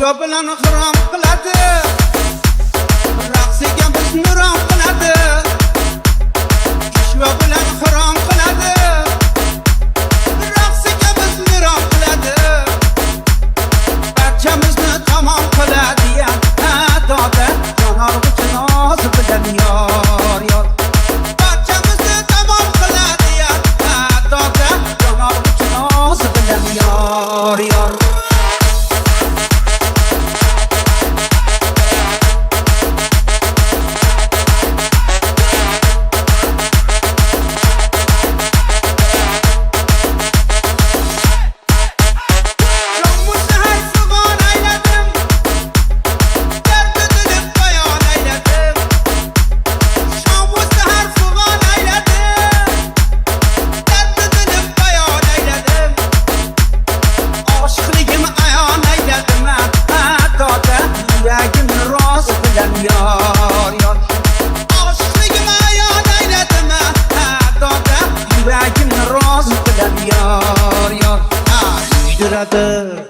ishva bilan harom qiladi, raqsiga bizni rom qiladi. Ishva bilan harom qiladi, raqsiga bizni rom qiladi. Barchamizni tamom qiladi ya doda, yonorg'ich noz bilan yor yor. Barchamizni tamom qiladi ya doda, yonorg'ich noz bilan yor yor. Yor yor, aşkligim ayon ayladim, doda yuragim roz bilan yor yor. Yuradi